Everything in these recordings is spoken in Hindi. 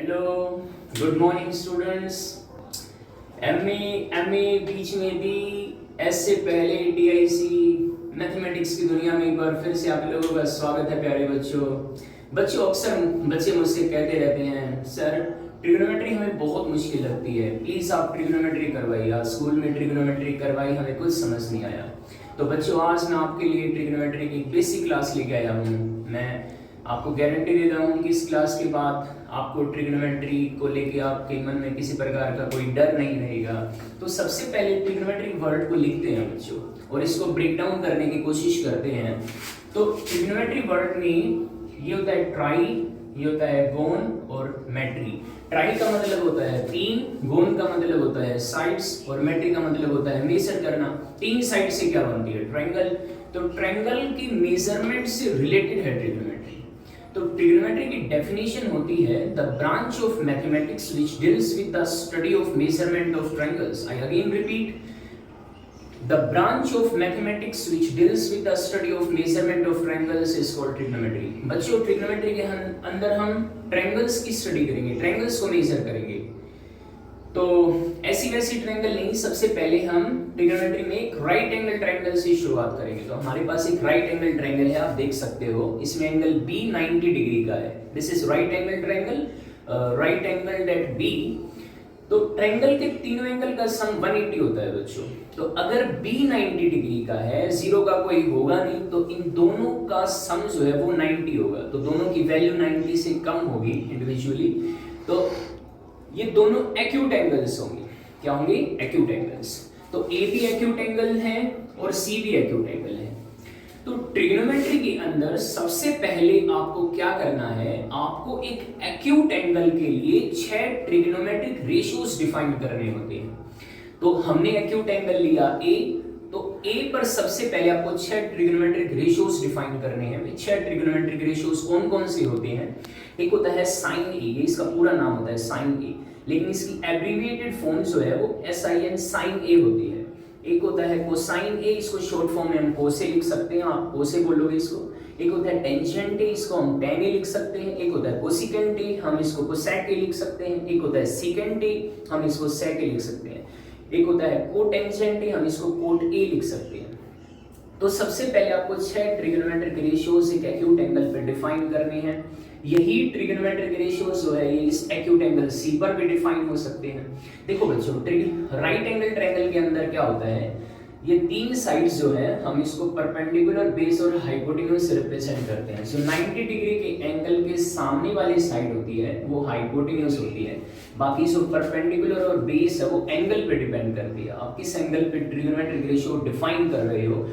Hello, good morning students. MA बीच में दी, एस से पहले टीआईसी मैथमेटिक्स की दुनिया में एक बार फिर से आप लोगों का स्वागत है प्यारे बच्चों। अक्सर बच्चे मुझसे कहते रहते हैं सर ट्रिग्नोमेट्री हमें बहुत मुश्किल लगती है, प्लीज़ आप ट्रिग्नोमेट्री करवाइए। आज स्कूल में ट्रिग्नोमेट्री करवाई, हमें कुछ समझ नहीं आया। तो बच्चों आज मैं आपके लिए ट्रिग्नोमेट्री की बेसिक क्लास लेके आया हूँ। मैं आपको गारंटी दे रहा हूँ कि इस क्लास के बाद आपको ट्रिग्नोमेट्री को लेके आपके मन में किसी प्रकार का कोई डर नहीं रहेगा। तो सबसे पहले ट्रिग्नोमेट्री वर्ड को लिखते हैं बच्चों और इसको ब्रेक डाउन करने की कोशिश करते हैं। तो ट्रिग्नोमेट्री वर्ड में ये होता है ट्राई, ये होता है गोन और मेट्री। ट्राई का मतलब होता है तीन, गोन का मतलब होता है साइड्स और मेट्री का मतलब होता है मेजर करना। तीन साइड से क्या बनती है? ट्रायंगल। तो ट्रायंगल की मेजरमेंट से रिलेटेड है ट्रिग्नोमेट्री। तो ट्रिग्नोमेट्री की डेफिनेशन होती है the branch of mathematics which deals with the study of measurement of triangles. I again repeat, the branch of mathematics which deals with the study of measurement of triangles is called trigonometry। बच्चों ट्रिग्नोमेट्री के अंदर हम ट्रायंगल्स की स्टडी करेंगे, ट्रायंगल्स को मेजर करेंगे। तो ऐसी वैसी ट्रायंगल नहीं, सबसे पहले हम ट्रिग्नोमेट्री में एक राइट एंगल ट्रायंगल से शुरुआत करेंगे। तो हमारे पास एक राइट एंगल ट्रायंगल है, आप देख सकते हो। इसमें एंगल बी 90 डिग्री का है। This is right angle triangle, right angle at B. तो ट्रायंगल के तीनों एंगल का सम 180 होता है बच्चों। तो अगर B 90 डिग्री का है, जीरो का कोई होगा नहीं, तो इन दोनों का सम जो है वो 90 होगा। तो दोनों की वैल्यू 90 से कम होगी इंडिविजुअली। तो ये दोनों एक्यूट एंगल्स होंगे। क्या होंगे? Acute angles. तो A भी एक्यूट एंगल है और C भी एक्यूट एंगल है। तो ट्रिग्नोमेट्री के अंदर सबसे पहले आपको क्या करना है, आपको एक एक्यूट एंगल के लिए 6 ट्रिग्नोमेट्रिक रेशियोज डिफाइन करने होते हैं। तो हमने एक्यूट एंगल लिया A, तो A पर सबसे पहले आपको 6 ट्रिग्नोमेट्रिक रेशियोज डिफाइन करने हैं। 6 ट्रिग्नोमेट्रिक रेशियोज कौन कौन से होते हैं? एक होता है साइन A, ये इसका पूरा नाम होता है साइन A, लेकिन इसकी एब्रीविएटेड फॉर्म जो है वो SIN साइन A होती है। एक होता है कोसाइन A, इसको शॉर्ट फॉर्म में हम कोसे लिख सकते हैं, आप कोसे बोलोगे इसको। एक होता है टेंजेंट A, इसको हम tan A लिख सकते हैं। एक होता है कोसिकेंट A, हम इसको कोसेक A लिख सकते हैं। एक होता है सिकेंट A, हम इसको सेक A लिख सकते हैं। एक होता है कोटेंजेंट A, हम इसको कोट A लिख सकते हैं। तो सबसे पहले आपको 6 ट्रिग्नोमेट्रिक रेशियोज एक एक्यूट एंगल पर डिफाइन करने हैं। यही ट्रिग्नोमेट्रिक रेशियोज जो है ये इस एक्यूट एंगल C पर भी डिफाइन हो सकते हैं। देखो बच्चों, राइट एंगल ट्रायंगल के अंदर क्या होता है, ये तीन साइड्स जो है हम इसको परपेंडिकुलर, बेस और हाइपोटेन्यूज रिप्रेजेंट करते हैं। जो 90 डिग्री के एंगल के सामने वाली साइड होती है वो हाइपोटेन्यूज होती है। बाकी जो परपेंडिकुलर और बेस है वो एंगल पे डिपेंड करती है। आप किस एंगल पे ट्रिग्नोमेट्रिक रेशियो डिफाइन कर रहे हो,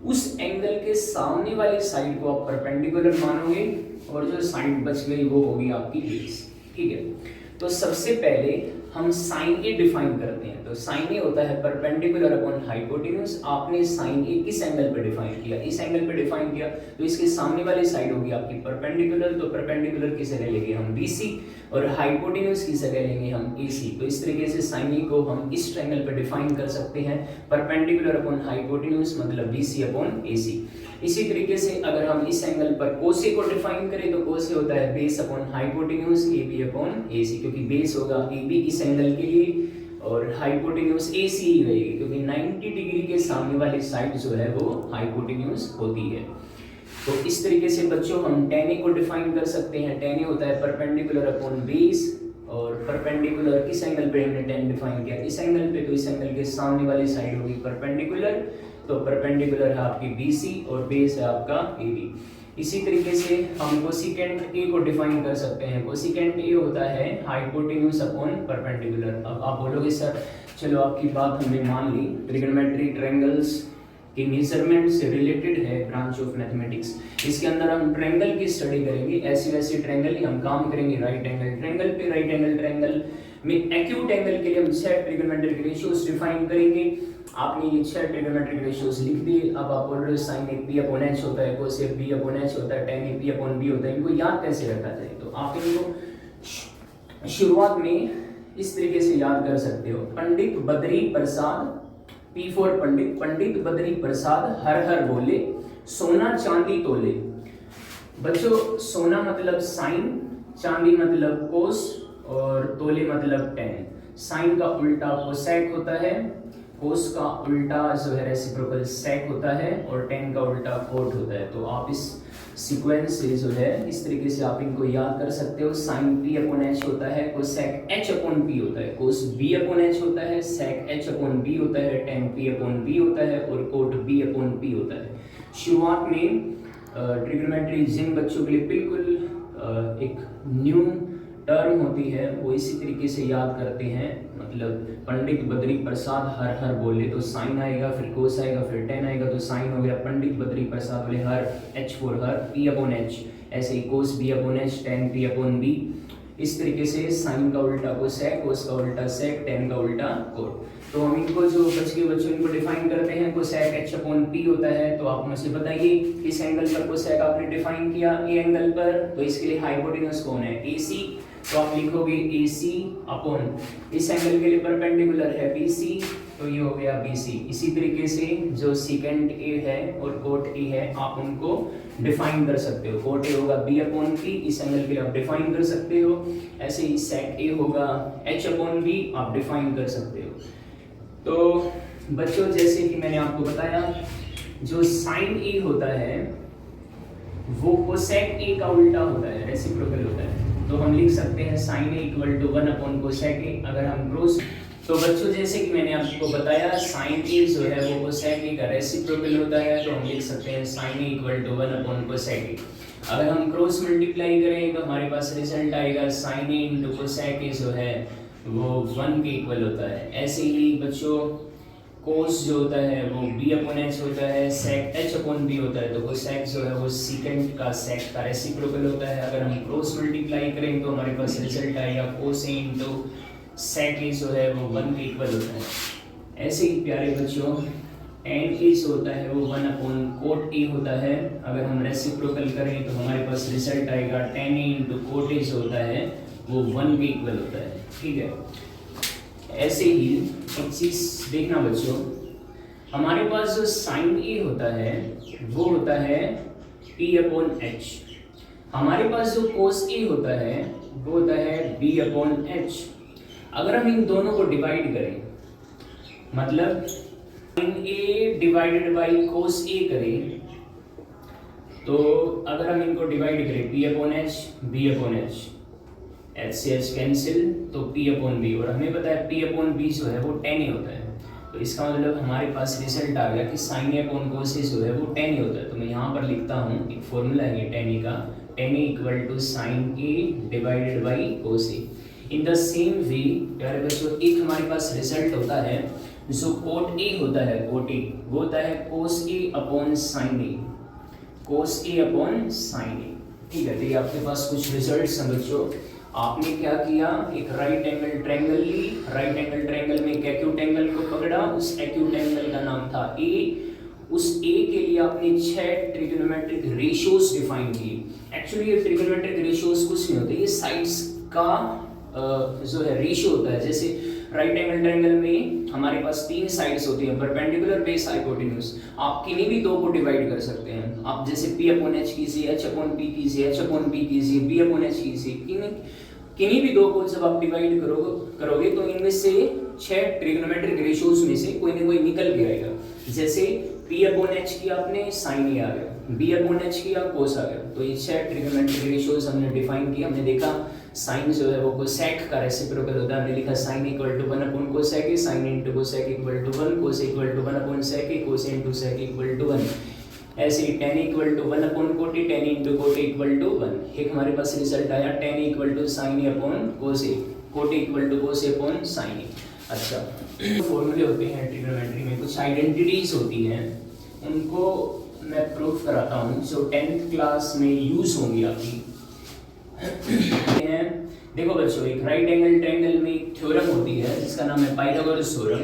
उस एंगल के सामने वाली साइड को आप परपेंडिकुलर मानोगे और जो साइड बच गई वो होगी आपकी बेस। ठीक है, तो सबसे पहले हम साइन A डिफाइन करते हैं। तो साइन A होता है परपेंडिकुलर अपॉन हाइपोटेन्यूज। आपने साइन A किस एंगल पे डिफाइन किया? इस एंगल पे डिफाइन किया, तो इसके सामने वाली साइड होगी आपकी परपेंडिकुलर। तो परपेंडिकुलर की जगह लेंगे हम BC और हाइपोटेन्यूज की जगह लेंगे हम AC। तो इस तरीके से साइन A को हम इस ट्रायंगल पे डिफाइन कर सकते हैं, परपेंडिकुलर अपॉन हाइपोटेन्यूज मतलब BC अपॉन AC। इसी तरीके से अगर हम इस एंगल पर कोसे को डिफाइन करें तो कोसे होता है base upon hypotenuse AB upon AC, क्योंकि बेस होगा AB इस एंगल के लिए और हाइपोटेन्यूज AC ही रहेगी, क्योंकि 90 डिग्री के सामने वाली साइड जो है वो हाइपोटेन्यूज होती है। तो इस तरीके से बच्चों हम tan A को डिफाइन कर सकते हैं। tan A होता है परपेंडिकुलर अपॉन बेस, और परपेंडिकुलर किस एंगल पे हमने tan डिफाइन किया? इस एंगल पे। तो इस एंगल के सामने वाली साइड होगी परपेंडिकुलर, तो परपेंडिकुलर है आपकी BC और बेस है आपका AB। इसी तरीके से हम कोसिकेंट A को डिफाइन कर सकते हैं। कोसिकेंट A होता है हाइपोटेन्यूज अपॉन परपेंडिकुलर। अब आप बोलोगे सर चलो आपकी बात हमने मान ली, ट्रिग्नोमेट्री ट्रायंगल्स की मेजरमेंट से रिलेटेड है ब्रांच ऑफ मैथमेटिक्स। इसके अंदर हम ट्रायंगल की स्टडी करेंगे, ऐसी वैसी ट्रायंगल ही हम काम करेंगे राइट एंगल ट्रायंगल पे। राइट एंगल ट्रायंगल में एक्यूट एंगल के लिए हम 6 ट्रिग्नोमेट्रिक रेशियोज डिफाइन करेंगे। आपने ये 6 ट्रिग्नोमेट्रिक रेशियोज लिख दिए। अब आप बोल रहे हो sine A P upon H होता है, कोसेक B अपॉन H होता है, tan A P upon B होता है। इनको याद कैसे रखा जाए? तो आप इनको शुरुआत में इस तरीके से याद कर सकते हो। पंडित बद्री प्रसाद, P फॉर पंडित, पंडित बद्री प्रसाद हर हर बोले, सोना चांदी तोले। बच्चों सोना मतलब साइन, चांदी मतलब कोस और तोले मतलब टेन। साइन का उल्टा कोसेक होता है, कोस का उल्टा जो है रेसिप्रोकल सेक होता है और टेन का उल्टा कोट होता है। तो आप इस सीक्वेंस से जो है इस तरीके से आप इनको याद कर सकते हो। साइन पी अपॉन एच होता है, कोसेक एच अपॉन पी होता है, कोस बी अपॉन एच होता है, सेक एच अपॉन बी होता है, टेन पी अपॉन बी होता है और कोट बी अपॉन पी होता है। शुरुआत में ट्रिग्नोमेट्री जिन बच्चों के लिए बिल्कुल एक न्यू टर्म होती है वो इसी तरीके से याद करते हैं। मतलब पंडित बद्री प्रसाद हर हर बोले तो साइन आएगा, फिर कोस आएगा, फिर टेन आएगा तो साइन हो गया। पंडित बद्री प्रसाद बोले हर, एच फॉर हर, पी अपॉन एच, ऐसे ही cos B upon H, tan P upon B. इस तरीके से साइन का उल्टा कोसेक, कोस का उल्टा सेक, टेन का उल्टा कोट। तो हम इनको जो बच्चों इनको डिफाइन करते हैं, कोसेक एच अपॉन पी होता है। तो आप मुझे बताइए किस एंगल पर कोसेक आपने डिफाइन किया, ए एंगल पर, तो इसके लिए हाइपोटेन्यूज कौन है, ए सी। तो आप लिखोगे ए सी अपॉन इस एंगल के लिए परपेंडिकुलर है बी सी, तो ये हो गया बी सी। इसी तरीके से जो सीकेंट ए है और कोट ए है आप उनको डिफाइन कर सकते हो। कोट ए होगा बी अपॉन पी, इस एंगल के लिए आप डिफाइन कर सकते हो। ऐसे ही सेक ए होगा एच अपॉन बी, आप डिफाइन कर सकते हो। तो बच्चों जैसे कि मैंने आपको बताया, जो साइन ए होता है वो कोसेक ए का उल्टा होता है, रेसिप्रोकल होता है। तो हम लिख सकते हैं sine A equal to 1 upon cosec A. अगर हम क्रॉस, तो बच्चों जैसे कि मैंने आपको बताया साइन ए जो है वो कोसेक ए का रेसिप्रोकल होता है, तो हम लिख सकते हैं sine A equal to 1 upon cosec A. अगर हम क्रॉस मल्टीप्लाई करें तो हमारे पास रिजल्ट आएगा sine A into cosec A जो है वो 1 के इक्वल होता है। ऐसे ही बच्चों कोस जो होता है वो बी अपॉन एच होता है, सेक एच अपॉन बी होता है। तो कोसेक जो है वो सीकेंट का सेक का रेसिप्रोकल होता है। अगर हम क्रॉस मल्टीप्लाई करें तो हमारे पास रिजल्ट आएगा कोस ए इंटू सेक ए जो है वो 1 के इक्वल होता है। ऐसे ही प्यारे बच्चों टेन ए जो होता है वो 1 अपॉन कोट ए होता है। अगर हम रेसिप्रोकल करें तो हमारे पास रिजल्ट आएगा ten A into cot A जो होता है वो 1 के इक्वल होता है। ठीक है, ऐसे ही एक चीज देखना बच्चों, हमारे पास जो साइन ए होता है वो होता है पी अपॉन एच। हमारे पास जो कोस ए होता है वो होता है बी अपॉन एच। अगर हम इन दोनों को डिवाइड करें, मतलब sine A divided by cos A करें, तो अगर हम इनको डिवाइड करें P upon H, B upon H, H से एच कैंसिल, तो पी अपॉन बी, और हमें पता है पी अपॉन बी जो है वो 10 ही होता है। तो इसका मतलब हमारे पास रिजल्ट आ गया कि साइन ए अपॉन कोस ए जो है वो 10 ही होता है। तो मैं यहाँ पर लिखता हूँ एक फॉर्मूला है 10 ए का, 10 A equal to sine A divided by cos A. In the same way प्यारे बच्चों एक हमारे पास रिजल्ट होता है जो कोट ए होता है, कोट ए वो होता है कोस A upon sine A, cos A upon sine ए। ठीक है, तो ये आपके पास कुछ रिजल्ट्स हैं बच्चों। आपने क्या किया, एक राइट एंगल ट्रायंगल ली, राइट एंगल ट्रायंगल में एक एक्यूट एंगल को पकड़ा, उस एक्यूट एंगल का नाम था ए। उस ए के लिए आपने 6 ट्रिग्नोमेट्रिक रेशियोज डिफाइन किए। एक्चुअली ये ट्रिग्नोमेट्रिक रेशियोज कुछ नहीं होते, ये साइड्स का जो है रेशियो होता है। जैसे राइट एंगल ट्रायंगल में हमारे पास 3 साइड्स होती हैं, परपेंडिकुलर, बेस, हाइपोटेन्यूज। आप किन्हीं भी दो को डिवाइड कर सकते हैं। आप जैसे p अपॉन एच कीजिए, h अपॉन p कीजिए, h अपॉन p कीजिए, b अपॉन h कीजिए, किन्हीं भी दो को जब आप डिवाइड करोगे तो इनमें से 6 ट्रिग्नोमेट्रिक रेशियोज में से कोई ना कोई निकल के आएगा। जैसे p अपॉन h किया आपने, साइन ए आ गया, b अपॉन h किया, कोस आ गया। तो ये 6 ट्रिग्नोमेट्रिक रेशियोज हमने डिफाइन किया। हमने देखा साइन जो है वो कोसेक का रेसिप्रोकल होता है। हमने लिखा sine equal to 1 upon cosec A, sine into cosec equal to 1, cos equal to 1 upon sec A, cos into sec equal to 1। ऐसे ही tan equal to 1 upon cot A, tan into cot A equal to 1। एक हमारे पास रिजल्ट आया tan equal to sine A upon cos A, cot A equal to cos A upon sine A. अच्छा, फॉर्मूले होते हैं ट्रिग्नोमेट्री में, कुछ आइडेंटिटीज होती हैं, उनको मैं प्रूफ कराता हूँ जो 10th क्लास में यूज होंगी आपकी। देखो बच्चों, एक राइट एंगल ट्रायंगल में एक थ्योरम होती है जिसका नाम है पाइथागोरस थ्योरम।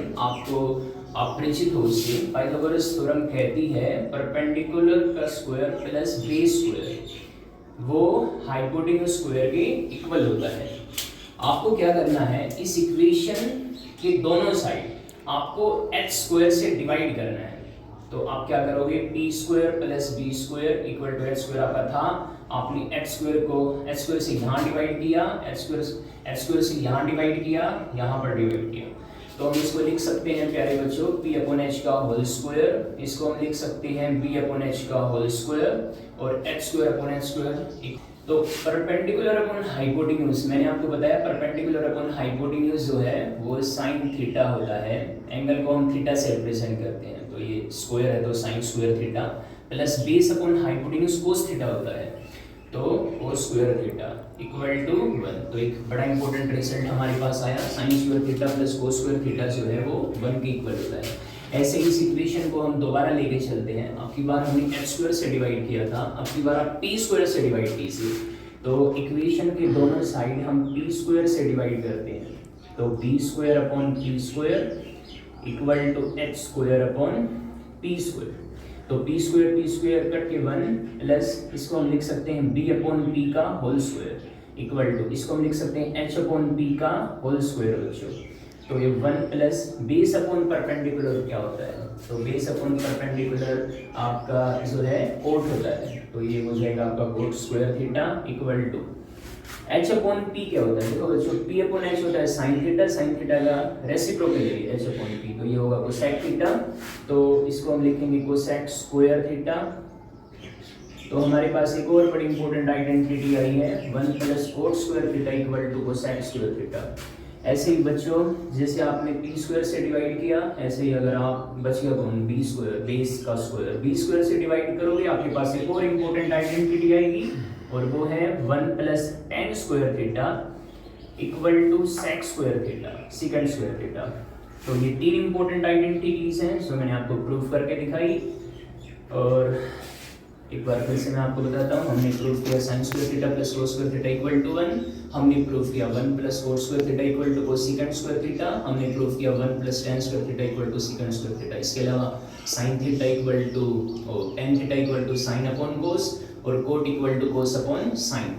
आप परिचित हो उससे। पाइथागोरस थ्योरम कहती है परपेंडिकुलर का स्क्वायर प्लस बेस स्क्वायर वो हाइपोटेन्यूज स्क्वायर के इक्वल होता है। आपको क्या करना है, इस इक्वेशन के दोनों साइड आपको h स्क्वायर से डिवाइड करना है। तो आप क्या करोगे, p square plus b square equal to h square आपका था, आपने एच स्क्वायर से यहाँ डिवाइड किया, एच स्क्वायर से यहाँ डिवाइड किया, यहाँ पर डिवाइड किया, तो हम इसको लिख सकते हैं प्यारे बच्चों p अपॉन एच का होल स्क्वायर, इसको हम लिख सकते हैं b अपॉन एच का होल स्क्वायर और h square upon H square. तो परपेंडिकुलर अपॉन हाइपोटेन्यूज, मैंने आपको बताया परपेंडिकुलर अपॉन हाइपोटेन्यूज जो है वो साइन थीटा होता है, एंगल को हम थीटा से रिप्रेजेंट करते हैं, तो ये स्क्वायर है तो sine square theta, plus base upon hypotenuse cos theta होता है, तो cos square theta equal to 1। तो एक बड़ा इंपॉर्टेंट रिजल्ट हमारे पास आया, sine square theta plus cos square theta जो है वो 1 के इक्वल होता है। ऐसे इस इक्वेशन को हम दोबारा लेके चलते हैं, अब की बार हमने एच स्क्वायर से डिवाइड किया था, अब की बार आप पी स्क्वायर से डिवाइड कीजिए, तो इक्वेशन के दोनों साइड हम पी स्क्वायर से डिवाइड करते हैं, तो P square upon P square equal to H square upon P square. तो पी स्क्वायर कट के 1 प्लस इसको हम लिख सकते हैं b अपॉन पी का होल स्क्वायर इक्वल टू इसको हम लिख सकते हैं h अपॉन पी का होल स्क्वायर बच्चों। तो ये 1 प्लस बेस अपॉन परपेंडिकुलर क्या होता है, तो बेस अपॉन परपेंडिकुलर आपका जो है कोट होता है, तो ये हो जाएगा आपका cot square theta equal to h upon p क्या होता है, देखो बच्चों p अपॉन h होता है साइन थीटा का रेसिप्रोकल है h अपॉन p, तो ये होगा कोसेक थीटा, तो इसको हम लिखेंगे कोसेक स्क्वायर थीटा। तो हमारे पास एक और बड़ी इंपॉर्टेंट आइडेंटिटी आई है 1 plus cot square theta equal to cosec square theta. ऐसे ही बच्चों जैसे आपने p स्क्वायर से डिवाइड किया, ऐसे ही अगर आप बचेगा कौन b स्क्वायर, बेस का स्क्वायर, b स्क्वायर से डिवाइड करोगे आपके पास एक और इंपॉर्टेंट आइडेंटिटी आएगी और वो है 1 plus tan square theta equal to sec square theta, second square theta. तो ये तीन इंपॉर्टेंट आइडेंटिटीज हैं जो मैंने आपको प्रूव करके दिखाई, और एक बार फिर से मैं आपको बताता हूँ। हमने प्रूव किया sine square theta plus cos square theta equal to 1, हमने प्रूव किया 1 plus cos square theta equal to cosecant square theta, हमने प्रूव किया 1 plus tan square theta equal to second square theta. इसके अलावा sine theta equal to tan theta equal to sine upon cos और cot equal to cos upon sign.